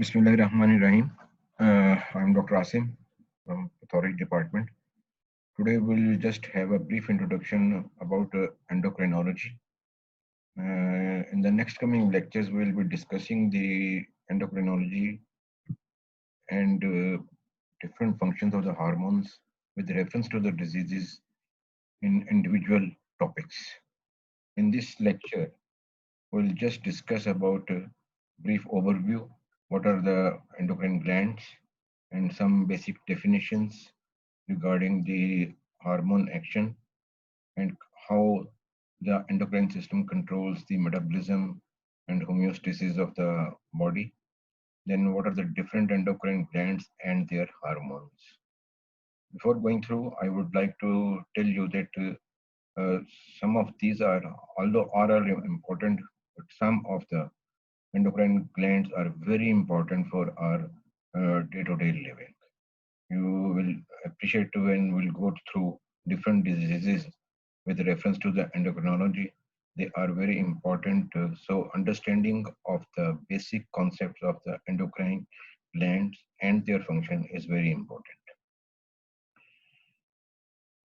Bismillahirrahmanirrahim. I'm Dr. Asim from Pathology Department. Today we'll just have a brief introduction about endocrinology. In the next coming lectures, we'll be discussing the endocrinology and different functions of the hormones with reference to the diseases in individual topics. In this lecture, we'll just discuss about a brief overview, what are the endocrine glands, and some basic definitions regarding the hormone action and how the endocrine system controls the metabolism and homeostasis of the body. Then, what are the different endocrine glands and their hormones? Before going through, I would like to tell you that uh, some of these are, although are important, but some of the endocrine glands are very important for our day-to-day living. You will appreciate when we'll go through different diseases with reference to the endocrinology. They are very important. So understanding of the basic concepts of the endocrine glands and their function is very important.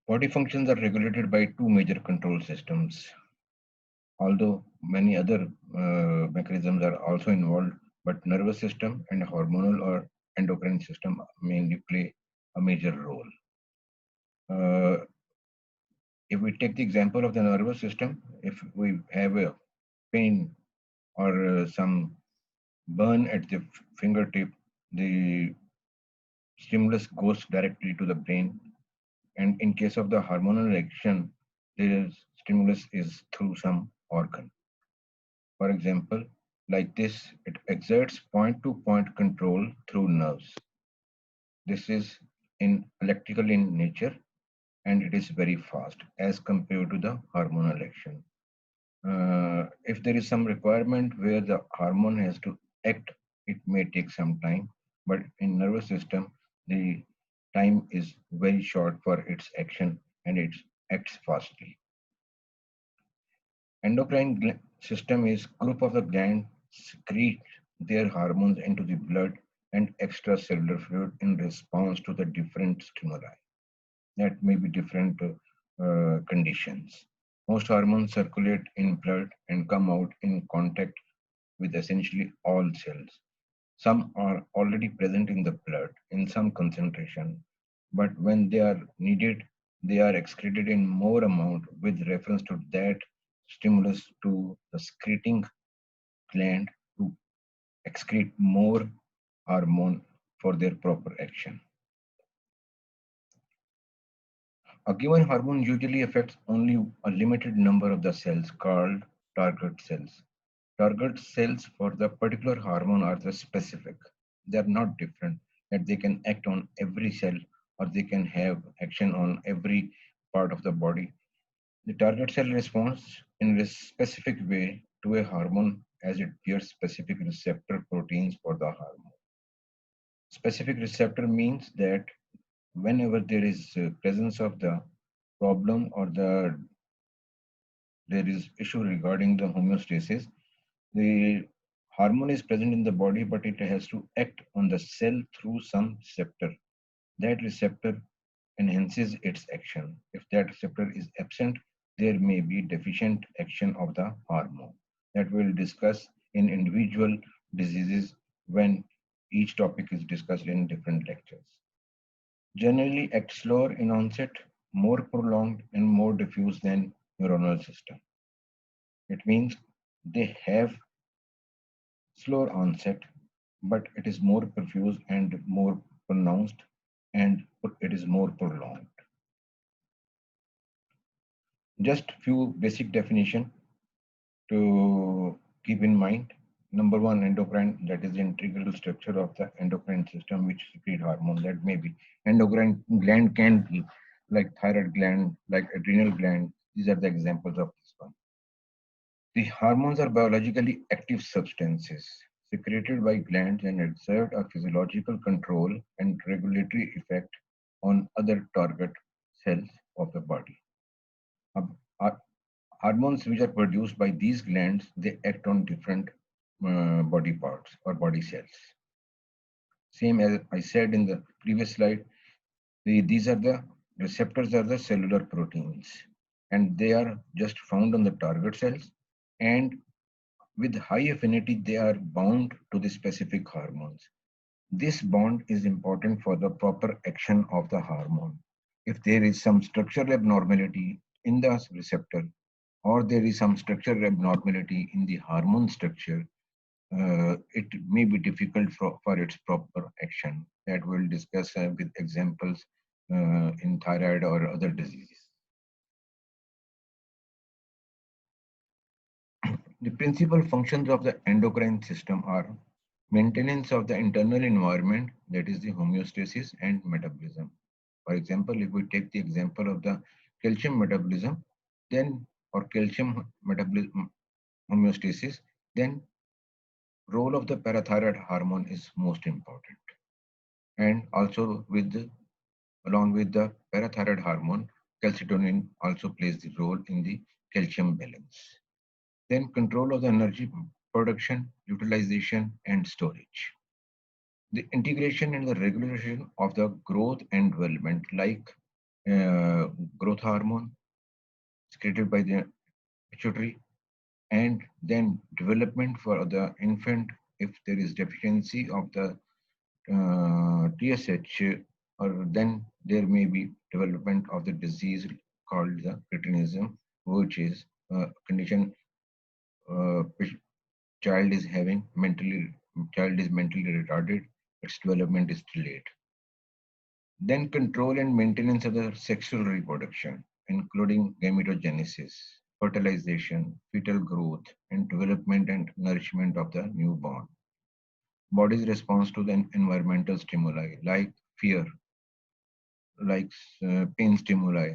Body functions are regulated by two major control systems, although many other mechanisms are also involved, but nervous system and hormonal or endocrine system mainly play a major role. Uh, if we take the example of the nervous system, if we have a pain or some burn at the fingertip, the stimulus goes directly to the brain. And in case of the hormonal action, the stimulus is through some organ. For example, like this, it exerts point-to-point control through nerves. This is electrical in nature and it is very fast as compared to the hormonal action. If there is some requirement where the hormone has to act, it may take some time, but in nervous system, the time is very short for its action and it acts fastly. Endocrine system is group of the gland secrete their hormones into the blood and extracellular fluid in response to the different stimuli. That may be different conditions. Most hormones circulate in blood and come out in contact with essentially all cells. Some are already present in the blood in some concentration, but when they are needed, they are excreted in more amount with reference to that stimulus to the secreting gland to excrete more hormone for their proper action. A given hormone usually affects only a limited number of the cells called target cells. Target cells for the particular hormone are the specific. They are not different, that they can act on every cell or they can have action on every part of the body. The target cell responds in a specific way to a hormone as it bears specific receptor proteins for the hormone. Specific receptor means that whenever there is presence of the problem or there is issue regarding the homeostasis, the hormone is present in the body, but it has to act on the cell through some receptor. That receptor enhances its action. If that receptor is absent, there may be deficient action of the hormone. That we'll discuss in individual diseases when each topic is discussed in different lectures. Generally act slower in onset, more prolonged and more diffuse than neuronal system. It means they have slower onset, but it is more profuse and more pronounced and it is more prolonged. Just few basic definition to keep in mind. Number one, endocrine, that is the integral structure of the endocrine system which secrete hormone. That may be endocrine gland can be like thyroid gland, like adrenal gland. These are the examples of this one. The hormones are biologically active substances secreted by glands and exert a physiological control and regulatory effect on other target cells of the body. Hormones which are produced by these glands, they act on different body parts or body cells. Same as I said in the previous slide, these are the receptors are the cellular proteins, and they are just found on the target cells, and with high affinity they are bound to the specific hormones. This bond is important for the proper action of the hormone. If there is some structural abnormality in the receptor, or there is some structural abnormality in the hormone structure, it may be difficult for its proper action. That we'll discuss with examples in thyroid or other diseases. The principal functions of the endocrine system are maintenance of the internal environment, that is the homeostasis and metabolism. For example, if we take the example of the calcium metabolism, then or calcium metabolism homeostasis, then role of the parathyroid hormone is most important. And also along with the parathyroid hormone, calcitonin also plays the role in the calcium balance. Then control of the energy production, utilization, and storage. The integration and the regulation of the growth and development, like growth hormone secreted by the pituitary, and then development for the infant if there is deficiency of the TSH, or then there may be development of the disease called the cretinism, which is a condition which child is mentally retarded, its development is delayed. Then control and maintenance of the sexual reproduction, including gametogenesis, fertilization, fetal growth, and development and nourishment of the newborn. Body's response to the environmental stimuli like fear, like pain stimuli,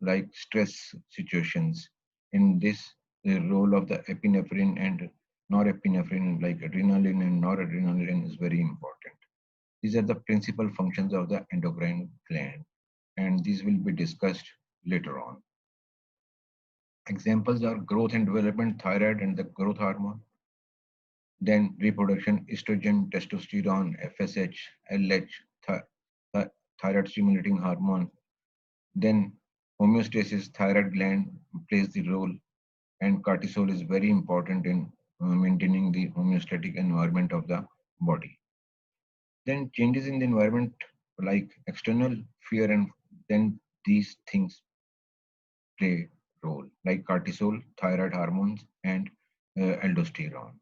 like stress situations. In this, the role of the epinephrine and norepinephrine, like adrenaline and noradrenaline, is very important. These are the principal functions of the endocrine gland, and these will be discussed later on. Examples are growth and development, thyroid and the growth hormone, then reproduction, estrogen, testosterone, FSH, LH, thyroid stimulating hormone, then homeostasis, thyroid gland plays the role, and cortisol is very important in maintaining the homeostatic environment of the body. Then changes in the environment like external fear, and then these things play role like cortisol, thyroid hormones, and aldosterone.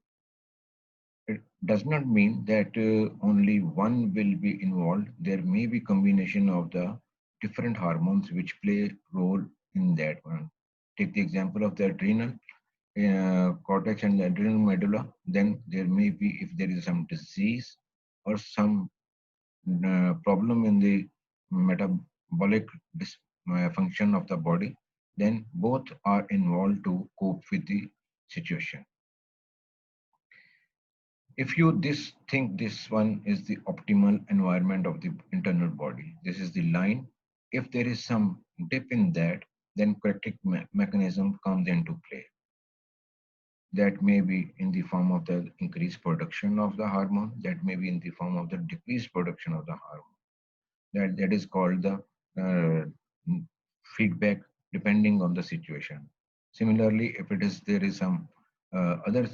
It does not mean that only one will be involved. There may be combination of the different hormones which play role in that one. Take the example of the adrenal cortex and the adrenal medulla. Then there may be, if there is some disease or some problem in the metabolic function of the body, then both are involved to cope with the situation. If you think this one is the optimal environment of the internal body, this is the line. If there is some dip in that, then corrective mechanism comes into play. That may be in the form of the increased production of the hormone, that may be in the form of the decreased production of the hormone. That is called the feedback depending on the situation. Similarly, if there is some other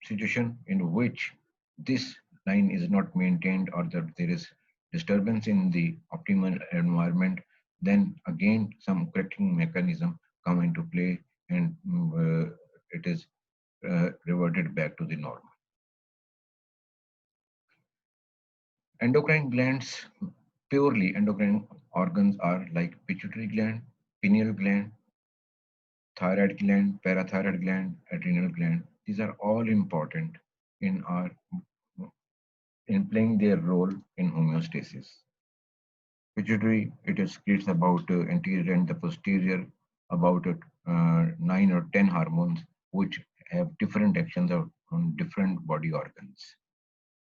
situation in which this line is not maintained, or that there is disturbance in the optimal environment, then again some correcting mechanism come into play, and it is reverted back to the normal. Endocrine glands, purely endocrine organs, are like pituitary gland, pineal gland, thyroid gland, parathyroid gland, adrenal gland. These are all important in playing their role in homeostasis. Pituitary, it excretes about anterior and the posterior, about 9 or 10 hormones which have different actions on different body organs.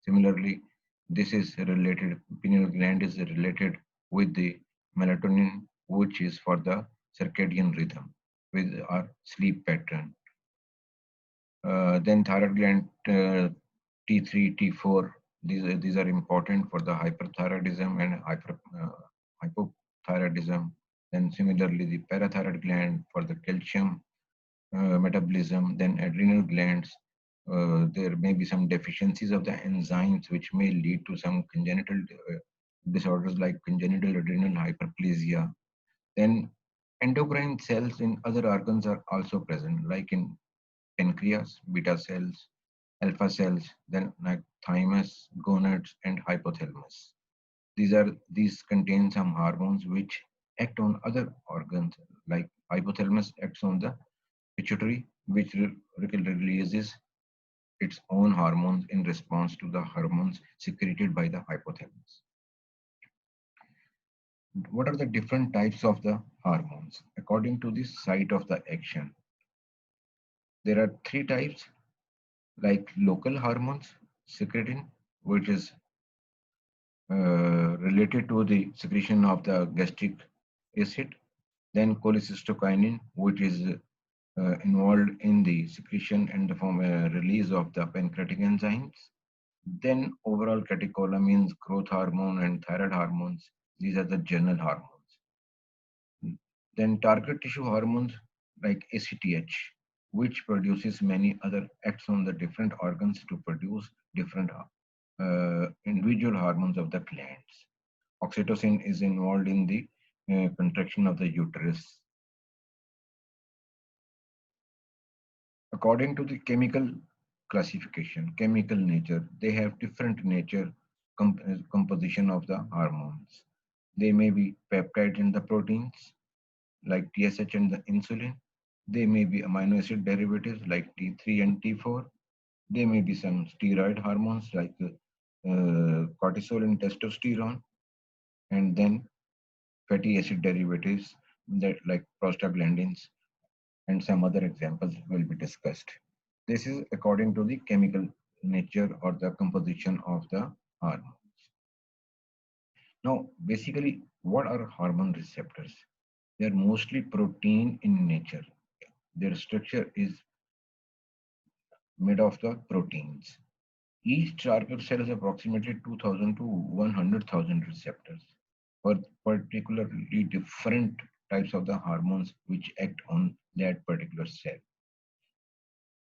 Similarly, this is related, pineal gland is related with the melatonin, which is for the circadian rhythm with our sleep pattern. Then thyroid gland, T3, T4, These are important for the hyperthyroidism and hypothyroidism. Then similarly, the parathyroid gland for the calcium metabolism. Then adrenal glands. There may be some deficiencies of the enzymes which may lead to some congenital disorders like congenital adrenal hyperplasia. Then endocrine cells in other organs are also present, like in pancreas, beta cells, alpha cells, then like thymus, gonads, and hypothalamus. These contain some hormones which act on other organs, like hypothalamus acts on the pituitary, which releases its own hormones in response to the hormones secreted by the hypothalamus. What are the different types of the hormones? According to the site of the action, there are three types, like local hormones, secretin, which is related to the secretion of the gastric acid, then cholecystokinin, which is involved in the secretion and the release of the pancreatic enzymes. Then overall catecholamines, growth hormone, and thyroid hormones. These are the general hormones. Then target tissue hormones like ACTH, which produces many other acts on the different organs to produce different individual hormones of the glands. Oxytocin is involved in the contraction of the uterus. According to the chemical classification, chemical nature, they have different nature composition of the hormones. They may be peptides in the proteins like TSH and the insulin. They may be amino acid derivatives like T3 and T4. They may be some steroid hormones like cortisol and testosterone, and then fatty acid derivatives that like prostaglandins, and some other examples will be discussed. This is according to the chemical nature or the composition of the hormone. Now, basically, what are hormone receptors? They are mostly protein in nature. Their structure is made of the proteins. Each target cell has approximately 2,000 to 100,000 receptors for particularly different types of the hormones which act on that particular cell.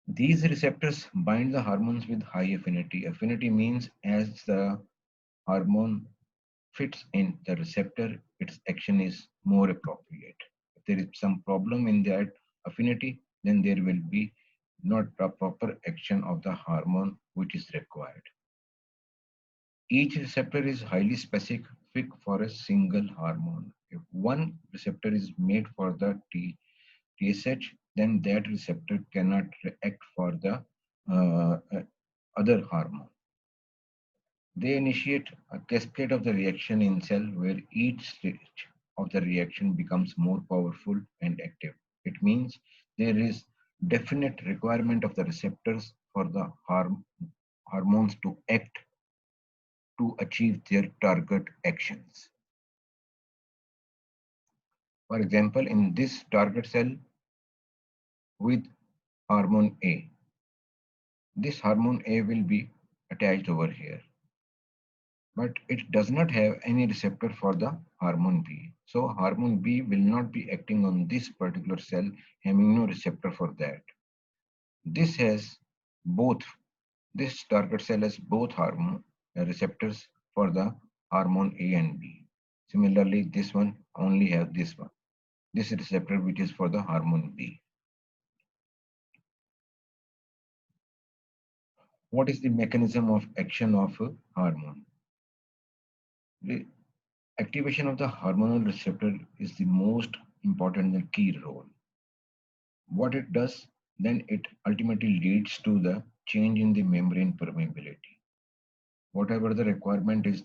These receptors bind the hormones with high affinity. Affinity means as the hormone fits in the receptor, its action is more appropriate. If there is some problem in that affinity, then there will be not a proper action of the hormone which is required. Each receptor is highly specific for a single hormone. If one receptor is made for the TSH, then that receptor cannot act for the other hormone. They initiate a cascade of the reaction in cell where each stage of the reaction becomes more powerful and active. It means there is definite requirement of the receptors for the hormones to act to achieve their target actions. For example, in this target cell with hormone A, this hormone A will be attached over here, but it does not have any receptor for the hormone B. So hormone B will not be acting on this particular cell, having no receptor for that. This has both, this target cell has both hormone receptors for the hormone A and B. Similarly, this one only has this receptor which is for the hormone B. What is the mechanism of action of a hormone? The activation of the hormonal receptor is the most important and key role. What it does, then it ultimately leads to the change in the membrane permeability. Whatever the requirement is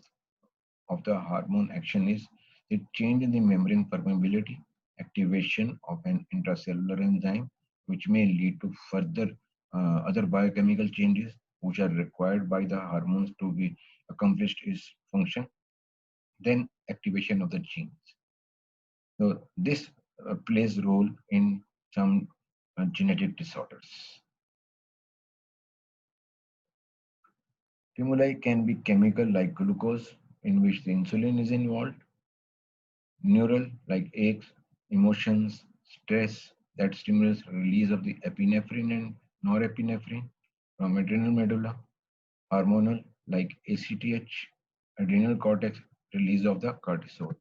of the hormone action is, the change in the membrane permeability, activation of an intracellular enzyme, which may lead to further other biochemical changes which are required by the hormones to be accomplished its function, then activation of the genes. So this plays a role in some genetic disorders. Stimuli can be chemical like glucose, in which the insulin is involved, neural like aches, emotions, stress that stimulates release of the epinephrine and norepinephrine from adrenal medulla, hormonal like ACTH, adrenal cortex, release of the cortisol.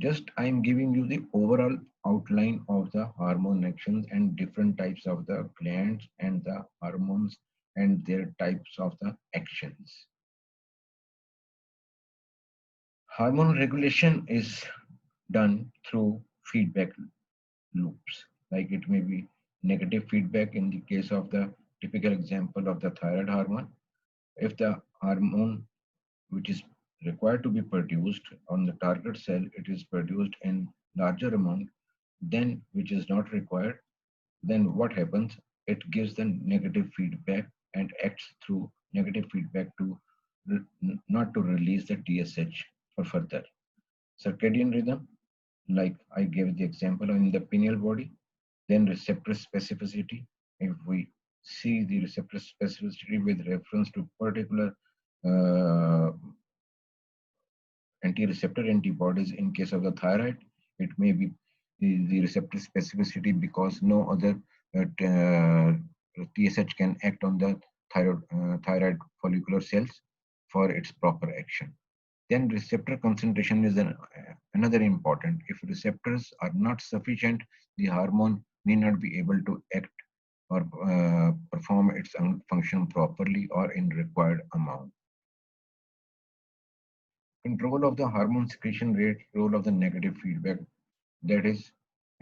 Just I am giving you the overall outline of the hormone actions and different types of the glands and the hormones and their types of the actions. Hormone regulation is done through feedback loops. Like it may be negative feedback in the case of the typical example of the thyroid hormone. If the hormone which is required to be produced on the target cell, it is produced in larger amount than which is not required, then what happens? It gives the negative feedback and acts through negative feedback to not to release the TSH for further. Circadian rhythm, like I gave the example in the pineal body, then receptor specificity. If we see the receptor specificity with reference to particular uh, anti-receptor antibodies in case of the thyroid, it may be the receptor specificity because no other TSH can act on the thyroid follicular cells for its proper action. Then receptor concentration is another important. If receptors are not sufficient, the hormone may not be able to act or perform its function properly or in required amount. Control of the hormone secretion rate, role of the negative feedback, that is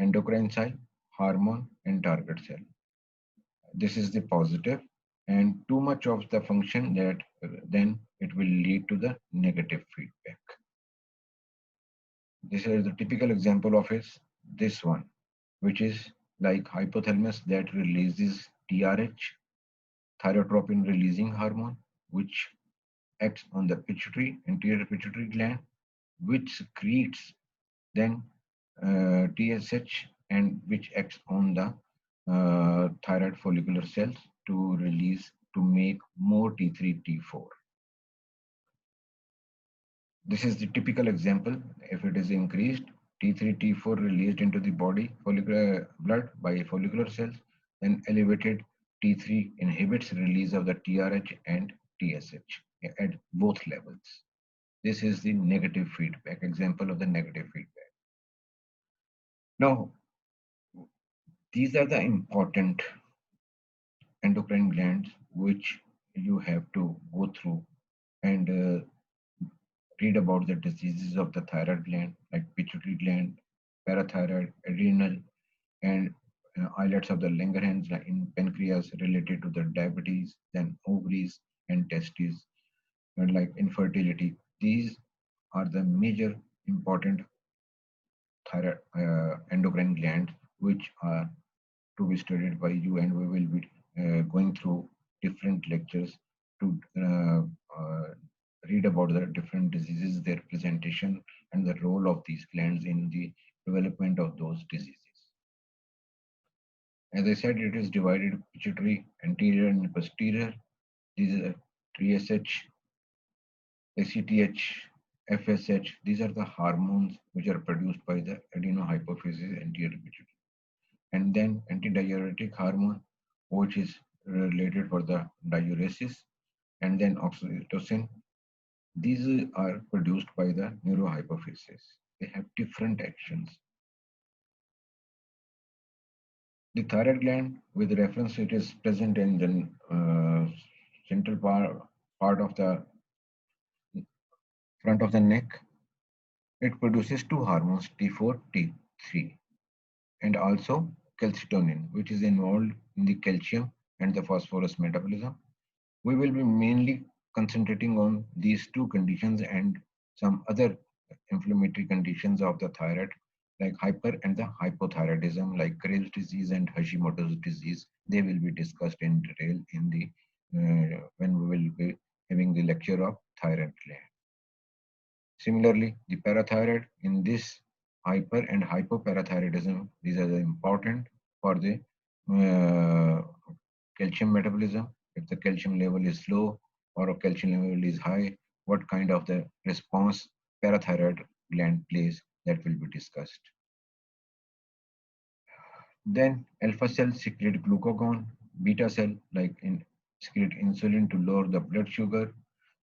endocrine cell, hormone, and target cell. This is the positive, and too much of the function that then it will lead to the negative feedback. This is the typical example of is this one, which is like hypothalamus that releases TRH, thyrotropin releasing hormone, which acts on the pituitary, anterior pituitary gland, which secretes then TSH and which acts on the thyroid follicular cells to release to make more T3, T4. This is the typical example. If it is increased, T3, T4 released into the body follicular blood by follicular cells, then elevated T3 inhibits release of the TRH and TSH at both levels. This is the negative feedback, example of the negative feedback. Now, these are the important endocrine glands which you have to go through and read about the diseases of the thyroid gland like pituitary gland, parathyroid, adrenal, and islets of the Langerhans like in pancreas related to the diabetes, then ovaries and testes, and like infertility. These are the major important thyroid endocrine glands which are to be studied by you, and we will be going through different lectures to read about the different diseases, their presentation, and the role of these glands in the development of those diseases. As I said, it is divided pituitary, anterior, and posterior. These are TSH, ACTH, FSH. These are the hormones which are produced by the adenohypophysis anterior pituitary. And then antidiuretic hormone, which is related for the diuresis, and then oxytocin. These are produced by the neurohypophysis. They have different actions. The thyroid gland, with reference, it is present in the central part of the front of the neck. It produces two hormones, T4, T3, and also calcitonin, which is involved in the calcium and the phosphorus metabolism. We will be mainly concentrating on these two conditions and some other inflammatory conditions of the thyroid, like hyper and the hypothyroidism, like Graves' disease and Hashimoto's disease. They will be discussed in detail in the when we will be having the lecture of thyroid gland. Similarly, the parathyroid in this hyper and hypoparathyroidism, these are the important for the calcium metabolism. If the calcium level is low or calcium level is high, what kind of the response parathyroid gland plays, that will be discussed. Then alpha cell secrete glucagon, beta cell like in secrete insulin to lower the blood sugar.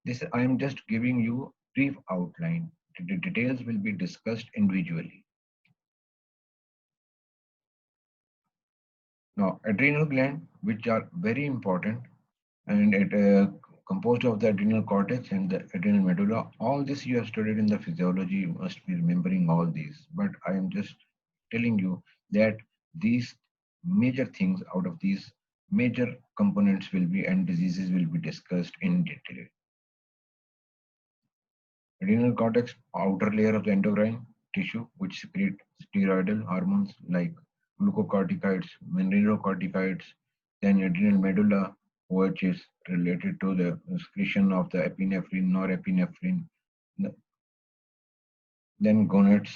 This I am just giving you brief outline. The details will be discussed individually. Now, adrenal gland, which are very important, and it composed of the adrenal cortex and the adrenal medulla. All this you have studied in the physiology. You must be remembering all these. But I am just telling you that these major things out of these major components will be and diseases will be discussed in detail. Adrenal cortex, outer layer of the endocrine tissue, which secrete steroidal hormones like glucocorticoids, mineralocorticoids, then adrenal medulla, which is related to the secretion of the epinephrine, norepinephrine, then gonads,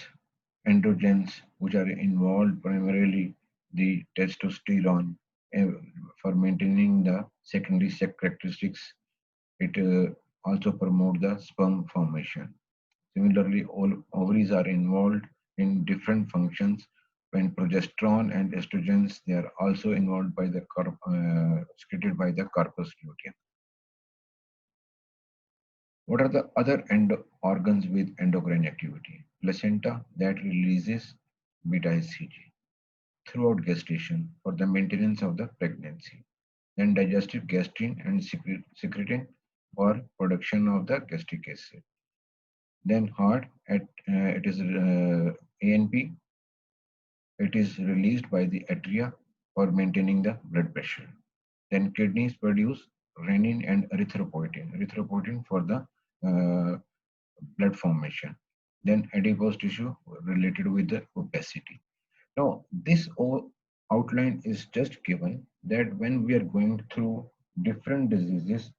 androgens, which are involved primarily the testosterone for maintaining the secondary sex characteristics. It also promotes the sperm formation. Similarly, all ovaries are involved in different functions. When progesterone and estrogens, they are also involved by the secreted by the corpus luteum. What are the other organs with endocrine activity? Placenta that releases beta HCG throughout gestation for the maintenance of the pregnancy. Then digestive gastrin and secretin for production of the gastric acid. Then heart, it is ANP. It is released by the atria for maintaining the blood pressure. Then kidneys produce renin and erythropoietin. Erythropoietin for the blood formation. Then adipose tissue related with the obesity. Now, this outline is just given that when we are going through different diseases,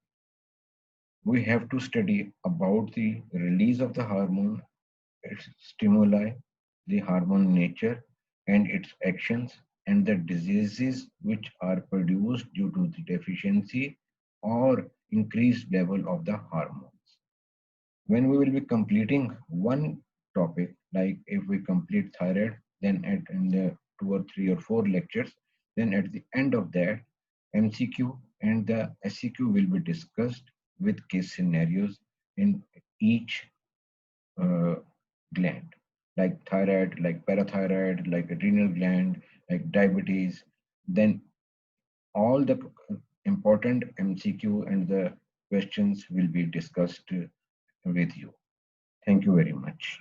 we have to study about the release of the hormone, its stimuli, the hormone nature, and its actions, and the diseases which are produced due to the deficiency or increased level of the hormones. When we will be completing one topic, like if we complete thyroid, then in the 2 or 3 or 4 lectures, then at the end of that, MCQ and the SCQ will be discussed with case scenarios in each uh, gland, like thyroid, like parathyroid, like adrenal gland, like diabetes. Then all the important MCQ and the questions will be discussed with you. Thank you very much.